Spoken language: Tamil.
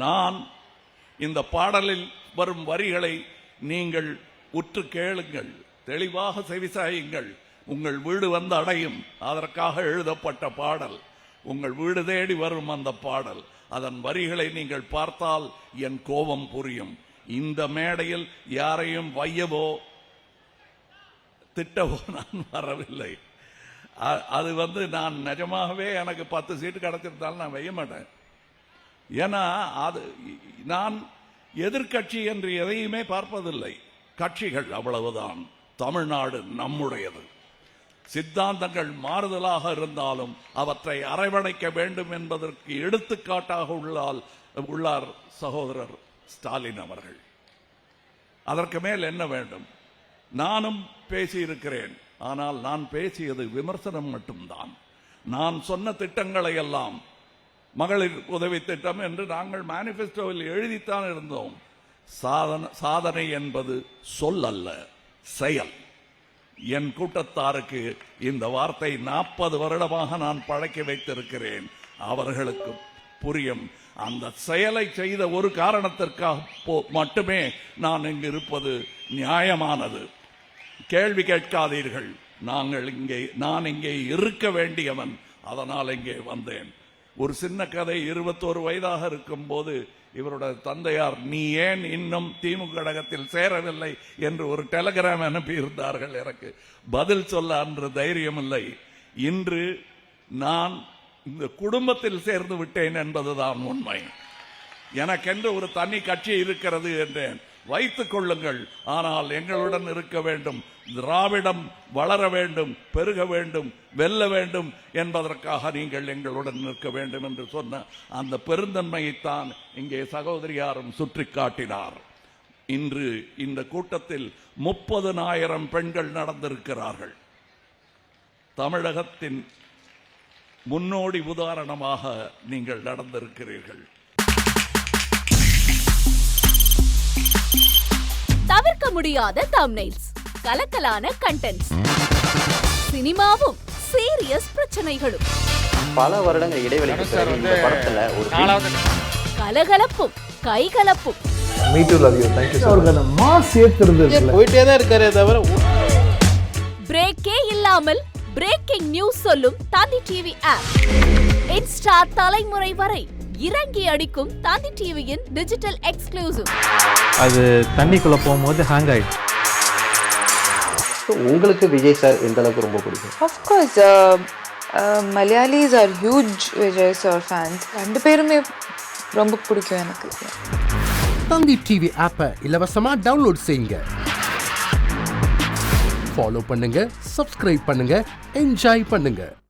நான் இந்த பாடலில் வரும் வரிகளை நீங்கள் உற்று கேளுங்கள், தெளிவாக செவிசாயுங்கள். உங்கள் வீடு வந்து அடையும். அதற்காக எழுதப்பட்ட பாடல். உங்கள் வீடு தேடி வரும் அந்த பாடல். அதன் வரிகளை நீங்கள் பார்த்தால் என் கோபம் புரியும். இந்த மேடையில் யாரையும் வையவோ திட்டவோ நான் வரவில்லை. அது நான் நிஜமாகவே எனக்கு 10 சீட்டு கிடைச்சிருந்தாலும் நான் வைய மாட்டேன். ஏன்னா நான் எதிர்கட்சி என்று எதையுமே பார்ப்பதில்லை. கட்சிகள் அவ்வளவுதான். தமிழ்நாடு நம்முடையது. சித்தாந்தங்கள் மாறுதலாக இருந்தாலும் அவற்றை அரவணைக்க வேண்டும் என்பதற்கு எடுத்துக்காட்டாக உள்ளார் சகோதரர் ஸ்டாலின் அவர்கள். அதற்கு மேல் என்ன வேண்டும்? நானும் பேசியிருக்கிறேன். ஆனால் நான் பேசியது விமர்சனம் மட்டும்தான். நான் சொன்ன திட்டங்களை எல்லாம் மகளிர் உதவி திட்டம் என்று நாங்கள் மேனிபெஸ்டோவில் எழுதித்தான் இருந்தோம். சாதனை என்பது சொல் அல்ல, செயல். என் கூட்டத்தாருக்கு இந்த வார்த்தை 40 வருடமாக நான் பழக்கி வைத்திருக்கிறேன். அவர்களுக்கு புரியும். அந்த செயலை செய்த ஒரு காரணத்திற்காக மட்டுமே நான் இங்கு இருப்பது நியாயமானது. கேள்வி கேட்காதீர்கள். நான் இங்கே இருக்க வேண்டியவன். அதனால் இங்கே வந்தேன். ஒரு சின்ன கதை. 21 வயதாக இருக்கும் போது இவருடைய தந்தையார், நீ ஏன் இன்னும் திமுக கழகத்தில் சேரவில்லை என்று ஒரு டெலிகிராம் அனுப்பியிருந்தார்கள். எனக்கு பதில் சொல்ல அன்று தைரியம் இல்லை. இன்று நான் இந்த குடும்பத்தில் சேர்ந்து விட்டேன் என்பதுதான் உண்மை. எனக்கென்று ஒரு தனி கட்சி இருக்கிறது என்றேன். வைத்துக் கொள்ளுங்கள். ஆனால் எங்களுடன் இருக்க வேண்டும். திராவிடம் வளர வேண்டும், பெருக வேண்டும், வெல்ல வேண்டும் என்பதற்காக நீங்கள் எங்களுடன் நிற்க வேண்டும் என்று சொன்ன அந்த பெருந்தன்மையைத்தான் இங்கே சகோதரியாரும் சுற்றி காட்டினார். இன்று இந்த கூட்டத்தில் 30,000 பெண்கள் நடந்திருக்கிறார்கள். தமிழகத்தின் முன்னோடி உதாரணமாக நீங்கள் நடந்திருக்கிறீர்கள். தவிர்க்க முடியாத தம்ப்நெயில்ஸ், கலக்கலான கண்டென்ட்ஸ், சினிமாவும் சீரியஸ் பிரச்சனைகளும், பல வருடங்கள் இடைவெளிக்கு பிறகு இந்த படத்துல ஒரு கலகலப்பும் கைகலப்பும். Me too, love you. Thank you so much. Mass ஏத்துறது போயிட்டே தான் இருக்காரே தவிர பிரேக்கே இல்லாமல் பிரேக்கிங் நியூஸ் சொல்லும் தந்தி டிவி ஆப். இன்ஸ்டா தலைமுறை வரை இறங்கி அடிக்கும் தந்தி டிவியின் டிஜிட்டல் எக்ஸ்க்ளூசிவ். அது தண்ணிக்குள்ள போகும்போது ஹேங் ஆயிடுச்சு. உங்களுக்கு விஜய் சார் எந்த அளவுக்கு ரொம்ப பிடிக்கும்? Of course, Malayalis are huge Vijay sir fans. ரெண்டு பேருமே ரொம்ப பிடிக்கும் எனக்கு. தந்தி டிவி ஆப்பை இலவசமா டவுன்லோட் செய்யுங்க. ஃபாலோ பண்ணுங்க, சப்ஸ்கிரைப் பண்ணுங்க, என்ஜாய் பண்ணுங்க.